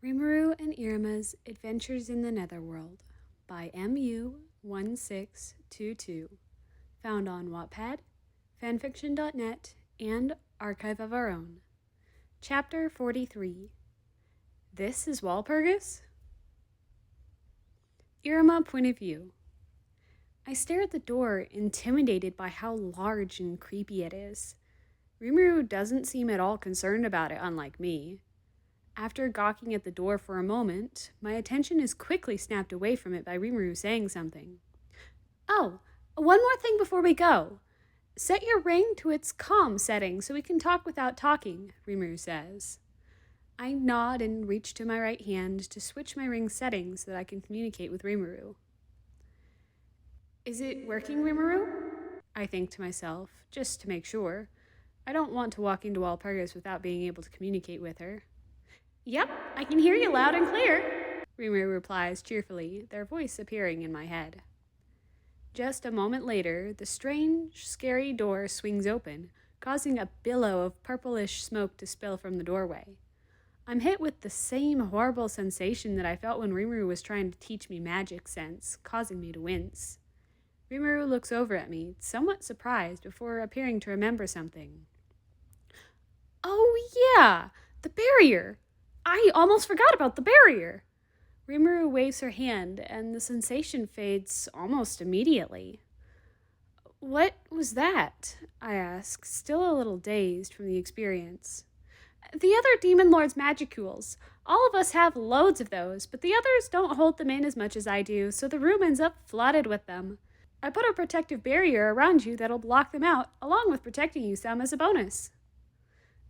Rimuru and Iruma's Adventures in the Netherworld by MU1622. Found on Wattpad, fanfiction.net, and Archive of Our Own. Chapter 43. This is Walpurgis? Iruma point of view. I stare at the door, intimidated by how large and creepy it is. Rimuru doesn't seem at all concerned about it, unlike me. After gawking at the door for a moment, my attention is quickly snapped away from it by Rimuru saying something. "Oh, one more thing before we go. Set your ring to its calm setting so we can talk without talking," Rimuru says. I nod and reach to my right hand to switch my ring's settings so that I can communicate with Rimuru. "Is it working, Rimuru?" I think to myself, just to make sure. I don't want to walk into Walpurgis without being able to communicate with her. "Yep, I can hear you loud and clear," Rimuru replies cheerfully, their voice appearing in my head. Just a moment later, the strange, scary door swings open, causing a billow of purplish smoke to spill from the doorway. I'm hit with the same horrible sensation that I felt when Rimuru was trying to teach me magic sense, causing me to wince. Rimuru looks over at me, somewhat surprised, before appearing to remember something. "Oh yeah, the barrier! I almost forgot about the barrier!" Rimuru waves her hand, and the sensation fades almost immediately. "What was that?" I ask, still a little dazed from the experience. "The other Demon Lord's magicules. All of us have loads of those, but the others don't hold them in as much as I do, so the room ends up flooded with them. I put a protective barrier around you that'll block them out, along with protecting you some as a bonus."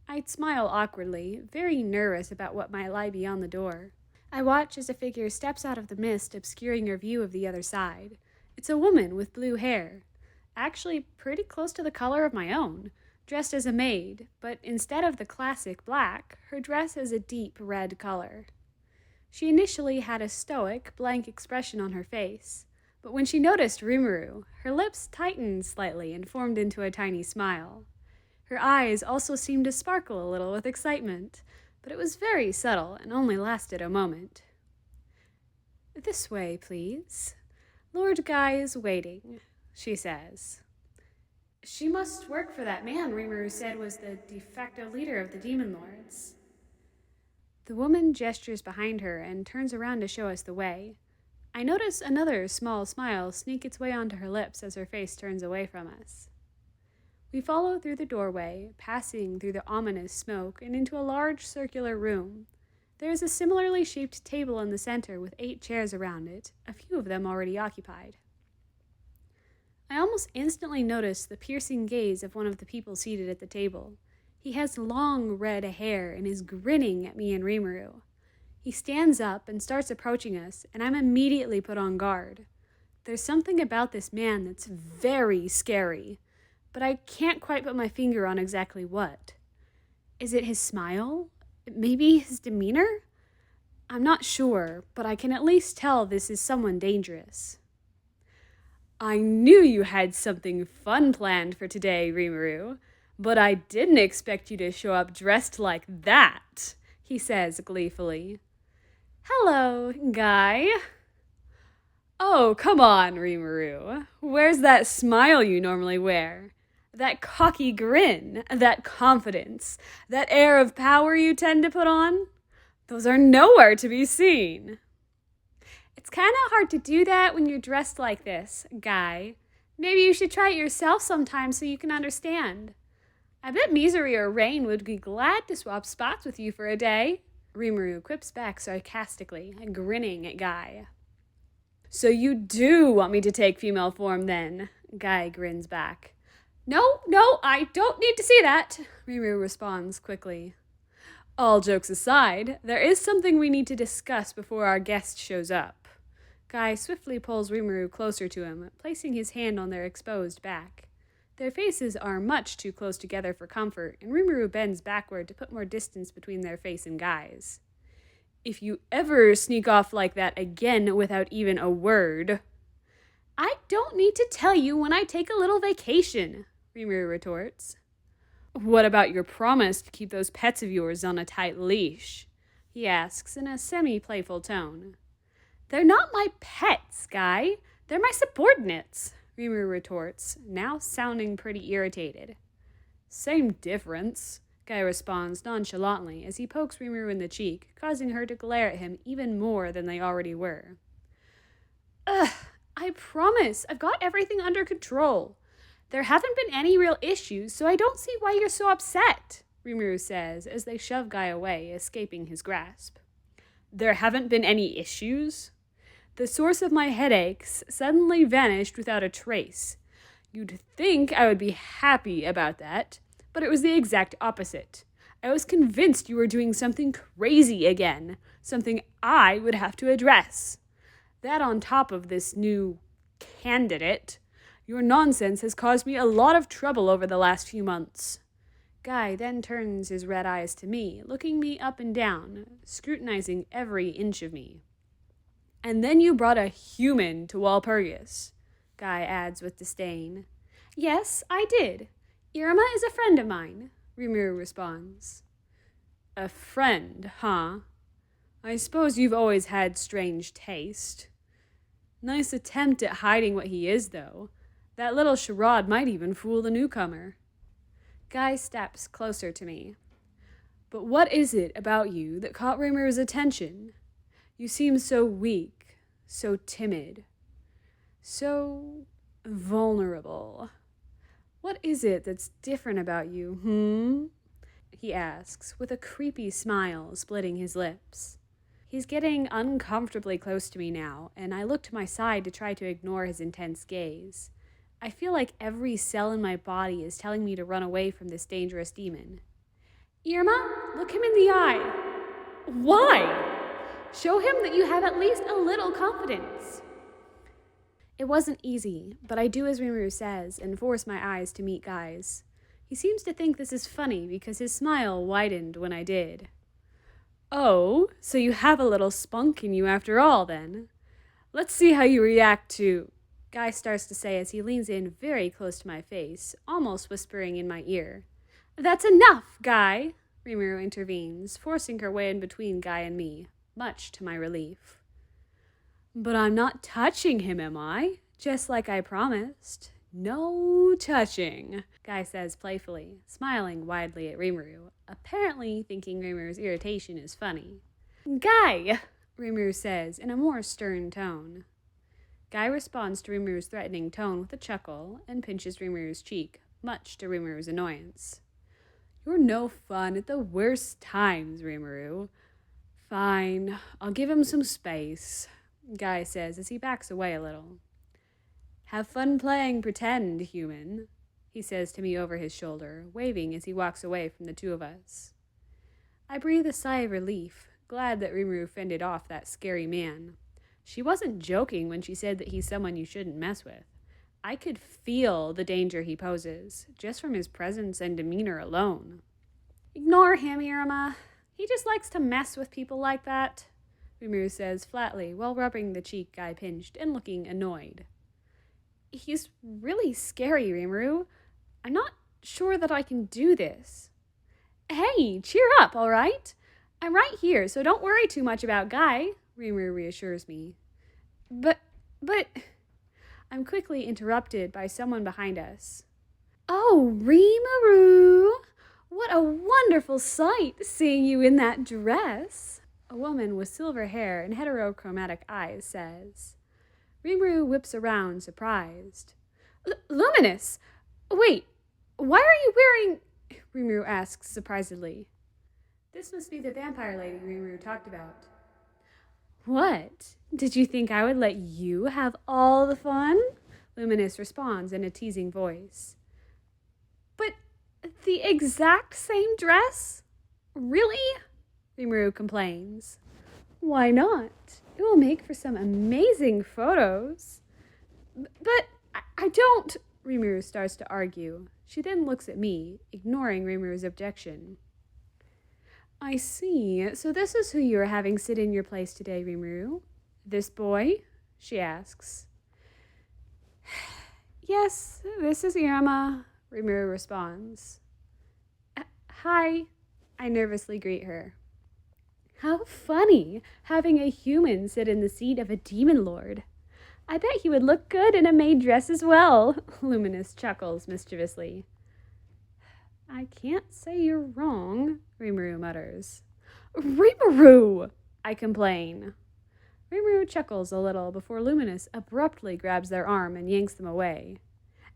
I'd smile awkwardly, very nervous about what might lie beyond the door. I watch as a figure steps out of the mist, obscuring our view of the other side. It's a woman with blue hair, actually pretty close to the color of my own, dressed as a maid, but instead of the classic black, her dress is a deep red color. She initially had a stoic, blank expression on her face, but when she noticed Rimuru, her lips tightened slightly and formed into a tiny smile. Her eyes also seemed to sparkle a little with excitement, but it was very subtle and only lasted a moment. "This way, please. Lord Guy is waiting," she says. "She must work for that man Rimuru said was the de facto leader of the Demon Lords." The woman gestures behind her and turns around to show us the way. I notice another small smile sneak its way onto her lips as her face turns away from us. We follow through the doorway, passing through the ominous smoke, and into a large circular room. There is a similarly shaped table in the center with 8 chairs around it, a few of them already occupied. I almost instantly notice the piercing gaze of one of the people seated at the table. He has long red hair and is grinning at me and Rimuru. He stands up and starts approaching us, and I'm immediately put on guard. There's something about this man that's very scary, but I can't quite put my finger on exactly what. Is it his smile? Maybe his demeanor? I'm not sure, but I can at least tell this is someone dangerous. "I knew you had something fun planned for today, Rimuru, but I didn't expect you to show up dressed like that," he says gleefully. "Hello, Guy." "Oh, come on, Rimuru. Where's that smile you normally wear? That cocky grin, that confidence, that air of power you tend to put on? Those are nowhere to be seen." "It's kind of hard to do that when you're dressed like this, Guy. Maybe you should try it yourself sometime so you can understand. I bet Misery or Rain would be glad to swap spots with you for a day," Rimuru quips back sarcastically, grinning at Guy. "So you do want me to take female form then?" Guy grins back. No, I don't need to see that," Rimuru responds quickly. "All jokes aside, there is something we need to discuss before our guest shows up." Guy swiftly pulls Rimuru closer to him, placing his hand on their exposed back. Their faces are much too close together for comfort, and Rimuru bends backward to put more distance between their face and Guy's. "If you ever sneak off like that again without even a word..." "I don't need to tell you when I take a little vacation," Rimuru retorts. "What about your promise to keep those pets of yours on a tight leash?" he asks in a semi-playful tone. They're not my pets, Guy. They're my subordinates, Rimuru retorts, now sounding pretty irritated. Same difference, Guy responds nonchalantly as he pokes Rimuru in the cheek, causing her to glare at him even more than they already were. Ugh, I promise, I've got everything under control. There haven't been any real issues, so I don't see why you're so upset, Rimuru says as they shove Guy away, escaping his grasp. There haven't been any issues? The source of my headaches suddenly vanished without a trace. You'd think I would be happy about that, but it was the exact opposite. I was convinced you were doing something crazy again, something I would have to address. That on top of this new candidate, your nonsense has caused me a lot of trouble over the last few months. Guy then turns his red eyes to me, looking me up and down, scrutinizing every inch of me. And then you brought a human to Walpurgis, Guy adds with disdain. Yes, I did. Iruma is a friend of mine, Rimuru responds. A friend, huh? I suppose you've always had strange taste. Nice attempt at hiding what he is, though. That little charade might even fool the newcomer. Guy steps closer to me. But what is it about you that caught Rimuru's attention? You seem so weak, so timid, so vulnerable. What is it that's different about you, he asks, with a creepy smile splitting his lips. He's getting uncomfortably close to me now, and I look to my side to try to ignore his intense gaze. I feel like every cell in my body is telling me to run away from this dangerous demon. Iruma, look him in the eye. Why? Show him that you have at least a little confidence. It wasn't easy, but I do as Rimuru says and force my eyes to meet Guy's. He seems to think this is funny because his smile widened when I did. Oh, so you have a little spunk in you after all, then. Let's see how you react to... Guy starts to say as he leans in very close to my face, almost whispering in my ear. That's enough, Guy, Rimuru intervenes, forcing her way in between Guy and me, much to my relief. But I'm not touching him, am I? Just like I promised. No touching, Guy says playfully, smiling widely at Rimuru, apparently thinking Rimuru's irritation is funny. Guy, Rimuru says in a more stern tone. Guy responds to Rimuru's threatening tone with a chuckle and pinches Rimuru's cheek, much to Rimuru's annoyance. You're no fun at the worst times, Rimuru. Fine, I'll give him some space, Guy says as he backs away a little. Have fun playing pretend, human, he says to me over his shoulder, waving as he walks away from the two of us. I breathe a sigh of relief, glad that Rimuru fended off that scary man. She wasn't joking when she said that he's someone you shouldn't mess with. I could feel the danger he poses, just from his presence and demeanor alone. Ignore him, Iruma. He just likes to mess with people like that, Rimuru says flatly while rubbing the cheek Guy pinched and looking annoyed. He's really scary, Rimuru. I'm not sure that I can do this. Hey, cheer up, all right? I'm right here, so don't worry too much about Guy, Rimuru reassures me. But... I'm quickly interrupted by someone behind us. Oh, Rimuru! What a wonderful sight, seeing you in that dress, a woman with silver hair and heterochromatic eyes says. Rimuru whips around, surprised. Luminous! Wait, why are you wearing... Rimuru asks surprisedly. This must be the vampire lady Rimuru talked about. What? Did you think I would let you have all the fun? Luminous responds in a teasing voice. But the exact same dress? Really? Rimuru complains. Why not? It will make for some amazing photos. But I don't... Rimuru starts to argue. She then looks at me, ignoring Rimuru's objection. I see. So this is who you are having sit in your place today, Rimuru? This boy? She asks. Yes, this is Iruma, Rimuru responds. Hi, I nervously greet her. How funny, having a human sit in the seat of a demon lord. I bet he would look good in a maid dress as well, Luminous chuckles mischievously. I can't say you're wrong, Rimuru mutters. Rimuru! I complain. Rimuru chuckles a little before Luminous abruptly grabs their arm and yanks them away.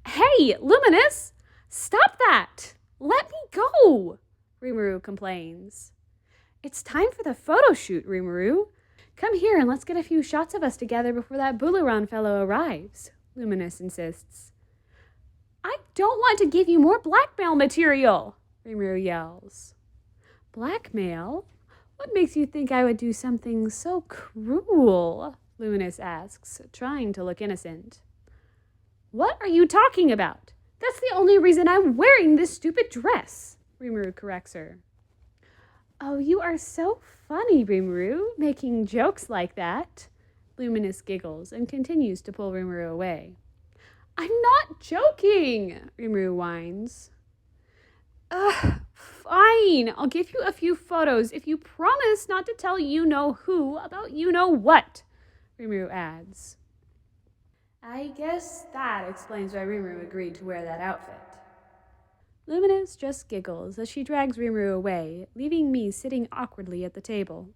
Hey, Luminous! Stop that! Let me go! Rimuru complains. It's time for the photo shoot, Rimuru. Come here and let's get a few shots of us together before that Bularan fellow arrives, Luminous insists. I don't want to give you more blackmail material, Rimuru yells. Blackmail? What makes you think I would do something so cruel? Luminous asks, trying to look innocent. What are you talking about? That's the only reason I'm wearing this stupid dress, Rimuru corrects her. Oh, you are so funny, Rimuru, making jokes like that. Luminous giggles and continues to pull Rimuru away. I'm not joking, Rimuru whines. Fine, I'll give you a few photos if you promise not to tell you-know-who about you-know-what, Rimuru adds. I guess that explains why Rimuru agreed to wear that outfit. Luminous just giggles as she drags Rimuru away, leaving me sitting awkwardly at the table.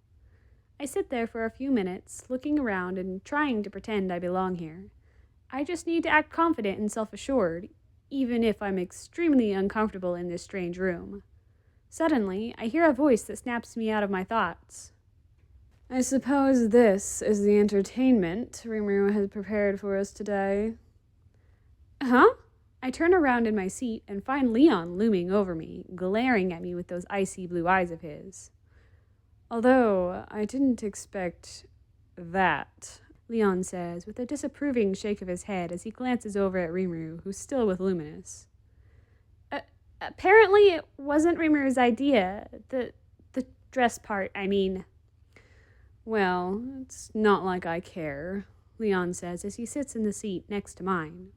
I sit there for a few minutes, looking around and trying to pretend I belong here. I just need to act confident and self-assured, even if I'm extremely uncomfortable in this strange room. Suddenly, I hear a voice that snaps me out of my thoughts. I suppose this is the entertainment Rimuru has prepared for us today. Huh? I turn around in my seat and find Leon looming over me, glaring at me with those icy blue eyes of his. Although I didn't expect that, Leon says, with a disapproving shake of his head as he glances over at Rimuru, who's still with Luminous. Apparently it wasn't Rimuru's idea. The dress part, I mean. Well, it's not like I care, Leon says as he sits in the seat next to mine.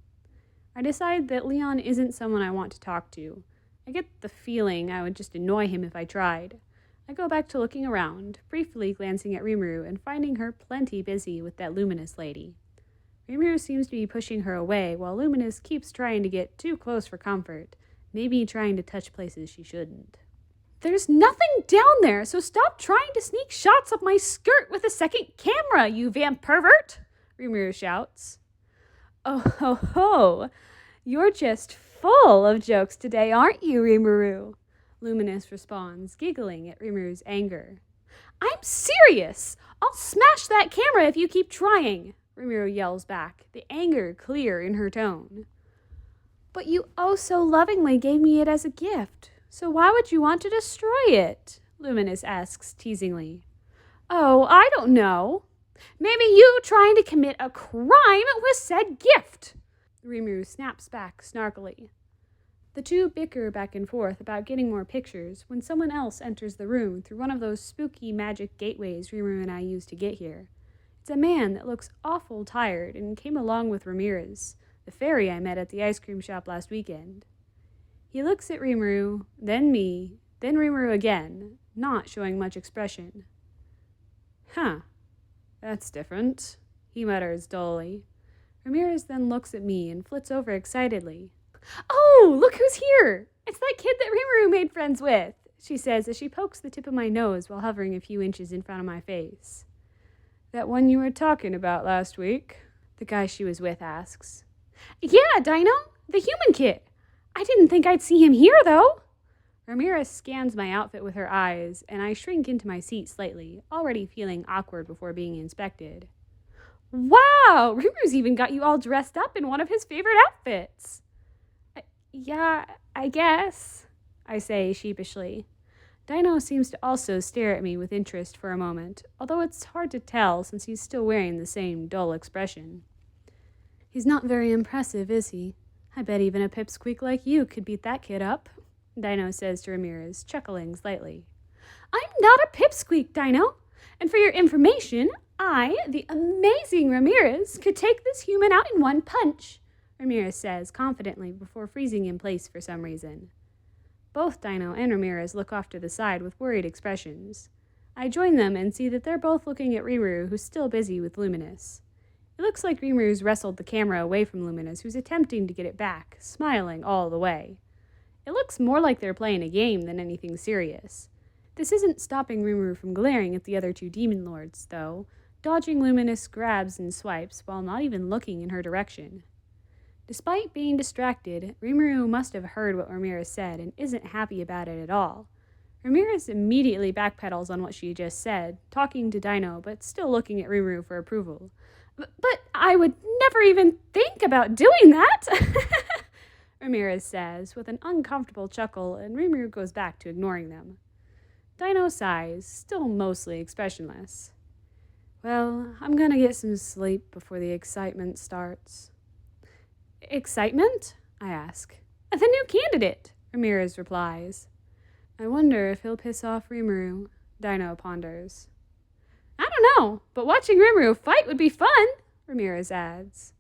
I decide that Leon isn't someone I want to talk to. I get the feeling I would just annoy him if I tried. I go back to looking around, briefly glancing at Rimuru and finding her plenty busy with that Luminous lady. Rimuru seems to be pushing her away while Luminous keeps trying to get too close for comfort, maybe trying to touch places she shouldn't. There's nothing down there, so stop trying to sneak shots of my skirt with a second camera, you vamp pervert! Rimuru shouts. Oh ho ho! You're just full of jokes today, aren't you, Rimuru? Luminous responds, giggling at Rimuru's anger. I'm serious! I'll smash that camera if you keep trying, Rimuru yells back, the anger clear in her tone. But you oh so lovingly gave me it as a gift, so why would you want to destroy it? Luminous asks teasingly. Oh, I don't know. Maybe you trying to commit a crime with said gift. Rimuru snaps back snarkily. The two bicker back and forth about getting more pictures when someone else enters the room through one of those spooky magic gateways Rimuru and I used to get here. It's a man that looks awful tired and came along with Ramirez, the fairy I met at the ice cream shop last weekend. He looks at Rimuru, then me, then Rimuru again, not showing much expression. Huh, that's different, he mutters dully. Ramirez then looks at me and flits over excitedly. Oh, look who's here! It's that kid that Rimuru made friends with, she says as she pokes the tip of my nose while hovering a few inches in front of my face. That one you were talking about last week? The guy she was with asks. Yeah, Dino, the human kid. I didn't think I'd see him here, though. Ramirez scans my outfit with her eyes, and I shrink into my seat slightly, already feeling awkward before being inspected. Wow, Rimuru's even got you all dressed up in one of his favorite outfits. Yeah, I guess, I say sheepishly. Dino seems to also stare at me with interest for a moment, although it's hard to tell since he's still wearing the same dull expression. He's not very impressive, is he? I bet even a pipsqueak like you could beat that kid up, Dino says to Ramirez, chuckling slightly. I'm not a pipsqueak, Dino, and for your information, I, the amazing Ramirez, could take this human out in one punch, Ramirez says confidently before freezing in place for some reason. Both Dino and Ramirez look off to the side with worried expressions. I join them and see that they're both looking at Rimuru, who's still busy with Luminous. It looks like Rimuru's wrestled the camera away from Luminous, who's attempting to get it back, smiling all the way. It looks more like they're playing a game than anything serious. This isn't stopping Rimuru from glaring at the other two demon lords, though, dodging Luminous grabs and swipes while not even looking in her direction. Despite being distracted, Rimuru must have heard what Ramirez said and isn't happy about it at all. Ramirez immediately backpedals on what she just said, talking to Dino but still looking at Rimuru for approval. But I would never even think about doing that, Ramirez says with an uncomfortable chuckle, and Rimuru goes back to ignoring them. Dino sighs, still mostly expressionless. Well, I'm gonna get some sleep before the excitement starts. Excitement? I ask. The new candidate, Ramirez replies. I wonder if he'll piss off Rimuru, Dino ponders. I don't know, but watching Rimuru fight would be fun, Ramirez adds.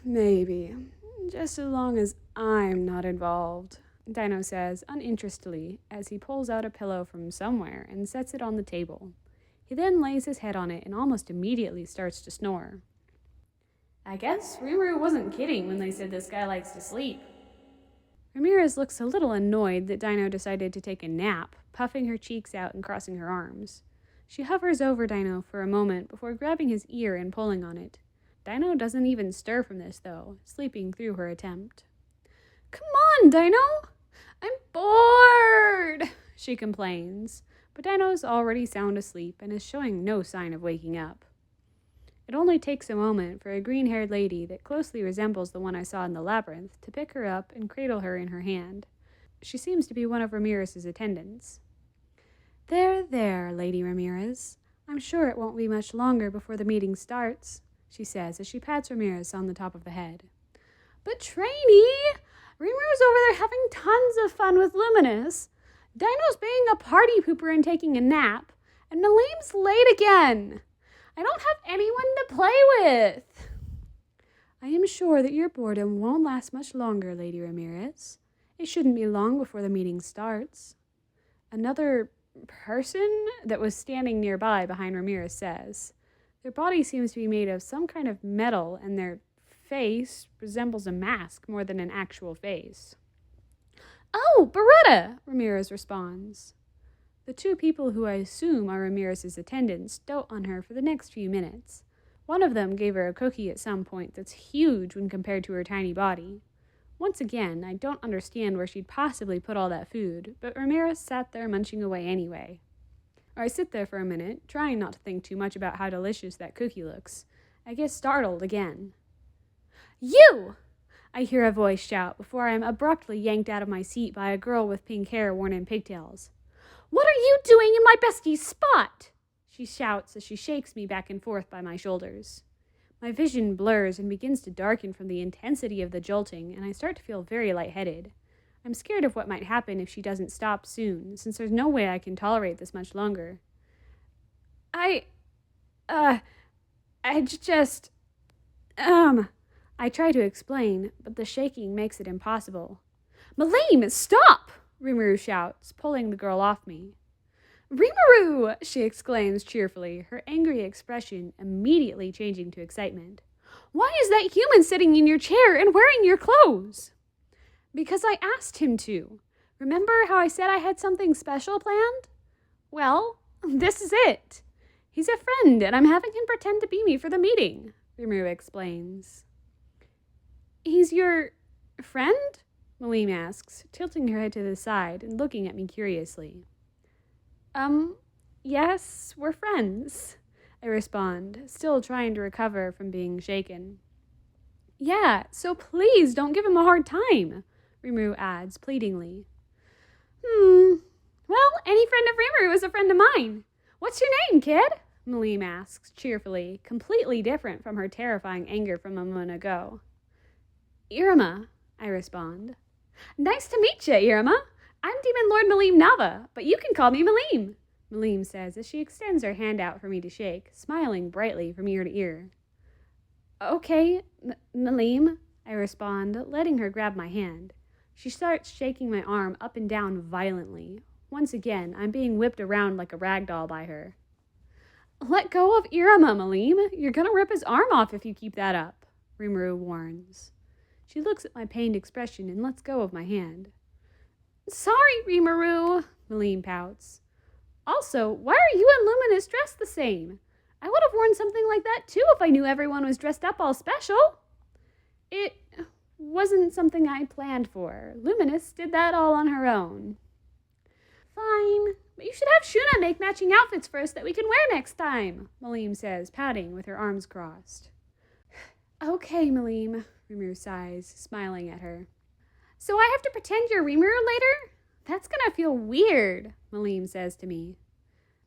Maybe. Just as long as I'm not involved, Dino says uninterestedly as he pulls out a pillow from somewhere and sets it on the table. He then lays his head on it and almost immediately starts to snore. I guess Rimuru wasn't kidding when they said this guy likes to sleep. Ramirez looks a little annoyed that Dino decided to take a nap, puffing her cheeks out and crossing her arms. She hovers over Dino for a moment before grabbing his ear and pulling on it. Dino doesn't even stir from this, though, sleeping through her attempt. Come on, Dino! I'm bored, she complains, but Dino's already sound asleep and is showing no sign of waking up. It only takes a moment for a green-haired lady that closely resembles the one I saw in the labyrinth to pick her up and cradle her in her hand. She seems to be one of Ramirez's attendants. There, Lady Ramirez. I'm sure it won't be much longer before the meeting starts, she says as she pats Ramirez on the top of the head. But Trainee, Rimuru's over there having tons of fun with Luminous. Dino's being a party pooper and taking a nap, and Malim's late again. I don't have anyone to play with. I am sure that your boredom won't last much longer, Lady Ramirez. It shouldn't be long before the meeting starts. Another person that was standing nearby behind Ramirez says. Their body seems to be made of some kind of metal, and their face resembles a mask more than an actual face. Oh, Beretta, Ramirez responds. The two people who I assume are Ramirez's attendants dote on her for the next few minutes. One of them gave her a cookie at some point that's huge when compared to her tiny body. Once again, I don't understand where she'd possibly put all that food, but Ramirez sat there munching away anyway. I sit there for a minute, trying not to think too much about how delicious that cookie looks. I get startled again. You! I hear a voice shout before I am abruptly yanked out of my seat by a girl with pink hair worn in pigtails. What are you doing in my bestie's spot? She shouts as she shakes me back and forth by my shoulders. My vision blurs and begins to darken from the intensity of the jolting, and I start to feel very lightheaded. I'm scared of what might happen if she doesn't stop soon, since there's no way I can tolerate this much longer. I try to explain, but the shaking makes it impossible. Malim, stop! Rimuru shouts, pulling the girl off me. Rimuru! She exclaims cheerfully, her angry expression immediately changing to excitement. Why is that human sitting in your chair and wearing your clothes? Because I asked him to. Remember how I said I had something special planned? Well, this is it. He's a friend, and I'm having him pretend to be me for the meeting, Rimuru explains. He's your friend? Malim asks, tilting her head to the side and looking at me curiously. Yes, we're friends, I respond, still trying to recover from being shaken. Yeah, so please don't give him a hard time, Rimuru adds pleadingly. Well, any friend of Rimuru is a friend of mine. What's your name, kid? Malim asks cheerfully, completely different from her terrifying anger from a moment ago. Iruma, I respond. Nice to meet you, Iruma. I'm Demon Lord Malim Nava, but you can call me Malim, Malim says as she extends her hand out for me to shake, smiling brightly from ear to ear. Okay, Malim, I respond, letting her grab my hand. She starts shaking my arm up and down violently. Once again, I'm being whipped around like a rag doll by her. Let go of Iruma, Malim. You're gonna rip his arm off if you keep that up, Rimuru warns. She looks at my pained expression and lets go of my hand. Sorry, Rimuru, Malim pouts. Also, why are you and Luminous dressed the same? I would have worn something like that too if I knew everyone was dressed up all special. It wasn't something I planned for. Luminous did that all on her own. Fine, but you should have Shuna make matching outfits for us that we can wear next time, Malim says, pouting with her arms crossed. Okay, Malim, Rimuru sighs, smiling at her. So I have to pretend you're Rimuru later? That's gonna feel weird, Malim says to me.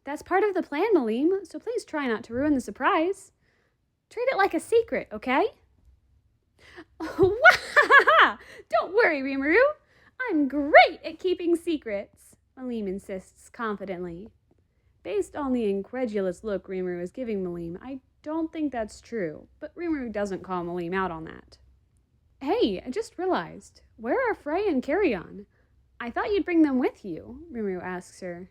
That's part of the plan, Malim, so please try not to ruin the surprise. Treat it like a secret, okay? Don't worry, Rimuru. I'm great at keeping secrets, Malim insists confidently. Based on the incredulous look Rimuru is giving Malim, I don't think that's true, but Rimuru doesn't call Malim out on that. Hey, I just realized, where are Frey and Carrion? I thought you'd bring them with you, Rimuru asks her.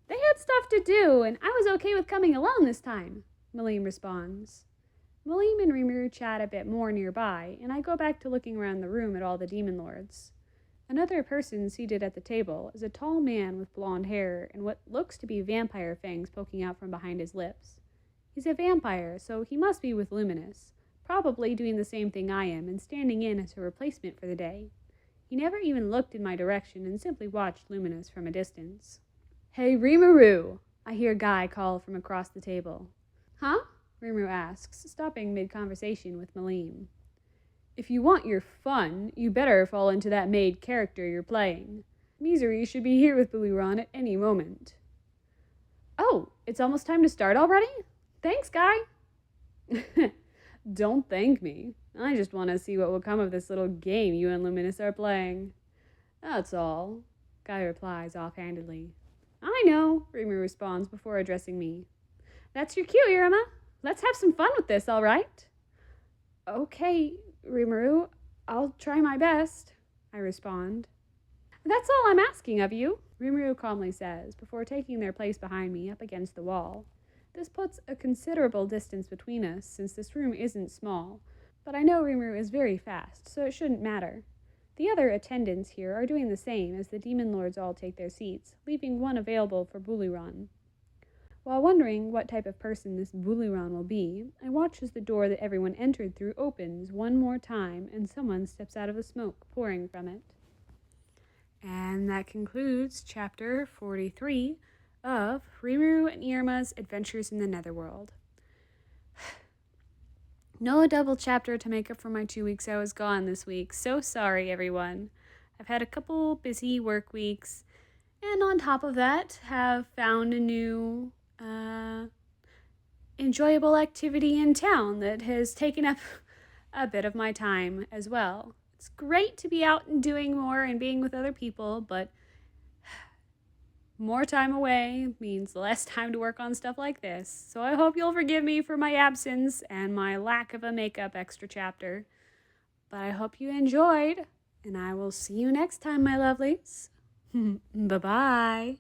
They had stuff to do, and I was okay with coming alone this time, Malim responds. Malim and Rimuru chat a bit more nearby, and I go back to looking around the room at all the demon lords. Another person seated at the table is a tall man with blonde hair and what looks to be vampire fangs poking out from behind his lips. He's a vampire, so he must be with Luminous, probably doing the same thing I am and standing in as her replacement for the day. He never even looked in my direction and simply watched Luminous from a distance. Hey, Rimuru! I hear Guy call from across the table. Huh? Rimuru asks, stopping mid-conversation with Malim. If you want your fun, you better fall into that maid character you're playing. Misery should be here with Buliron at any moment. Oh, it's almost time to start already? Thanks, Guy. Don't thank me. I just want to see what will come of this little game you and Luminous are playing. That's all, Guy replies offhandedly. I know, Rimuru responds before addressing me. That's your cue, Iruma. Let's have some fun with this, all right? Okay, Rimuru. I'll try my best, I respond. That's all I'm asking of you, Rimuru calmly says, before taking their place behind me up against the wall. This puts a considerable distance between us, since this room isn't small, but I know Rimuru is very fast, so it shouldn't matter. The other attendants here are doing the same as the demon lords all take their seats, leaving one available for Buliron. While wondering what type of person this Buliron will be, I watch as the door that everyone entered through opens one more time and someone steps out of the smoke pouring from it. And that concludes chapter 43 of Rimuru and Iruma's Adventures in the Netherworld. No double chapter to make up for my 2 weeks I was gone this week. So sorry, everyone. I've had a couple busy work weeks, and on top of that, have found a new enjoyable activity in town that has taken up a bit of my time as well. It's great to be out and doing more and being with other people, but more time away means less time to work on stuff like this. So I hope you'll forgive me for my absence and my lack of a makeup extra chapter. But I hope you enjoyed, and I will see you next time, my lovelies. Bye-bye.